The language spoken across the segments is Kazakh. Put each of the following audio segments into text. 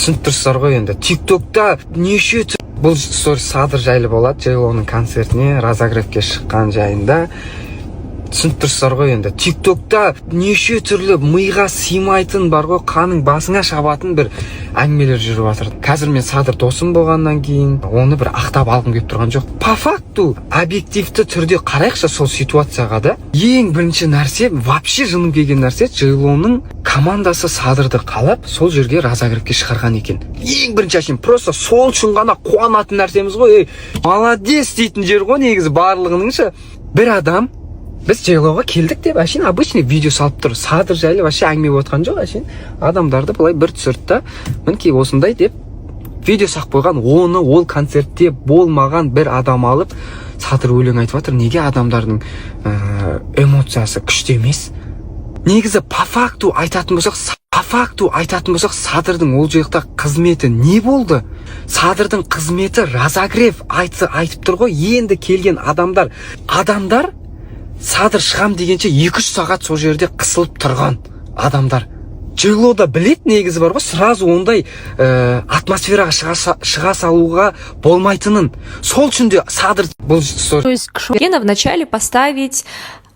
түсініп тұрсыздар ғой енді. TikTok'та неше бұл Садыр жайлы болады, Джейлоның концертіне разогревке шыққан жайында. Түсініп тұрсыздар ғой енді. TikTok'та неше түрлі миға сыймайтын бар ғой, қаның басыңа шабатын бір әңгімелер жүріп жатыр. Қазір мен Садыр досым болғаннан кейін оны бір ақтап алғым келіп тұрған жоқ. По факту объективті түрде қарайықшы сол ситуацияға да. Ең бірінші нәрсе, вообще жыным келген нәрсе, Джейлоның командасы Садырды қалап, сол жерге разогревке шығарған екен. Ең бірінші әшейін, просто сол үшін ғана қуанатын нәрсеміз ғой. Молодец дейтін жер ғой негізі барлығыныңшы. Бір адам біз Джейлоға келдік деп әшейін обычный видео салып тұр. Садыр жайлы вообще әңгіме отқан жоқ, әшейін адамдарды былай бір түсірді, мінекей осындай деп видео сақ қойған. Оны ол концертте болмаған бір адам алып Садыр өлең айтып жатыр. Неге адамдардың эмоциясы күшті емес? Негізі по факту айтатын болсақ, Садырдың ол жақта қызметі не болды? Садырдың қызметі разогрев айтып тұр ғой. Енді келген адамдар Садыр шығам дегенше 2-3 сағат сол жерде қысылып тұрған адамдар. Джейло да білет негізі бар ғой, сразу ондай атмосфераға шыға салуға болмайтынын. Сол үшін де Садыр бұл... То есть вначале поставить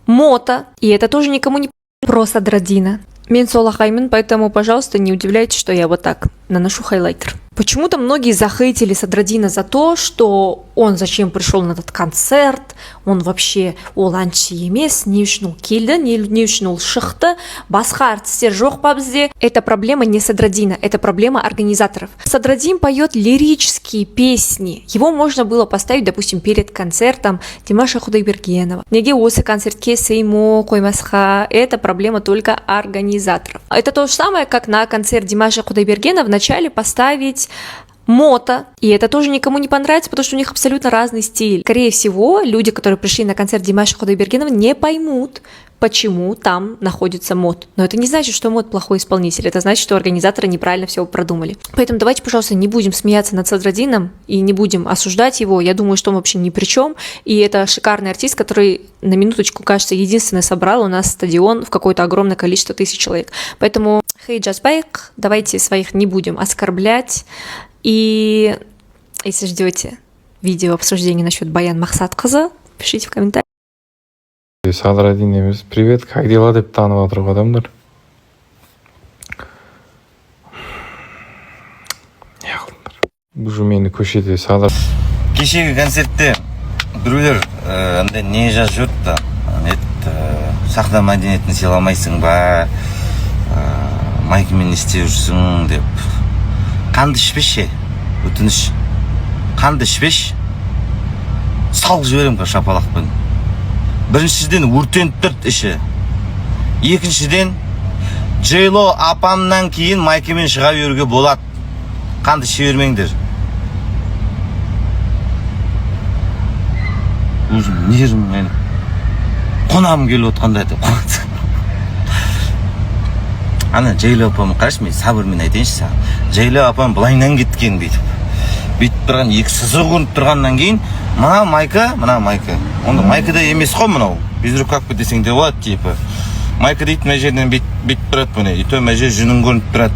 мото, и это тоже никому не просто Садрадина. Мен сол ағаймын, поэтому, пожалуйста, не удивляйтесь, что я вот так наношу хайлайтер. Почему-то многие захейтили Садрадина за то, что он зачем пришел на этот концерт, он вообще ол әнші емес, не үшін ол келді, не үшін ол шықты, басқа артистер жоқ па бізде. Это проблема не Садрадина, это проблема организаторов. Садрадин поет лирические песни. Его можно было поставить, допустим, перед концертом Димаша Кудайбергенова. Неге осы концертке сеймо қоймасқа. Это проблема только организаторов. Это то же самое, как на концерт Димаша Кудайбергенова вначале поставить мото, и это тоже никому не понравится, потому что у них абсолютно разный стиль. Скорее всего, люди, которые пришли на концерт Димаша Кудайбергенова, не поймут, почему там находится мод. Но это не значит, что мод плохой исполнитель, это значит, что организаторы неправильно все продумали. Поэтому давайте, пожалуйста, не будем смеяться над Садрадином и не будем осуждать его. Я думаю, что он вообще ни при чем. И это шикарный артист, который, на минуточку, кажется, единственный собрал у нас стадион в какое-то огромное количество тысяч человек. Поэтому, хей, Джазбайк, давайте своих не будем оскорблять. И если ждете видео обсуждения насчет Баян Мақсатқызы, пишите в комментариях. Садрадин емес, привет, как дела деп танып жатыр ғой адамдар. Не қылдыңдар? Уже мені көшеде Садар. Кешегі концертте біреулер андай не жазып жүрді да, сахна мәдениетін сыйламайсың ба, майкамен не істеп жүрсің деп. Қанды ішпеші, өтініш. Қанды ішпеш, салып жіберем қа шапалақпен. Біріншіден өртеніп тұрды іші. Екіншіден Джейло апамнан кейін майкамен шыға беруге болады. Қанды іше бермеңдер. Өзім нервім мен қонағым келіп отқандай деп қонады. Ана Джейло апамын қарашы, мен сабырмен айтайыншы саған. Джейло апам былайынан кеткен бүйтіп. Бүйтіп тұрған екі сызық көрініп тұрғаннан кейін, мына майка. Онда майкада емес қой мынау. Безрукавка десең де болады, типа. Майка дейді, мына жерден бүйтіп тұрады бұны. И то мына жер жүнің көрініп тұрады.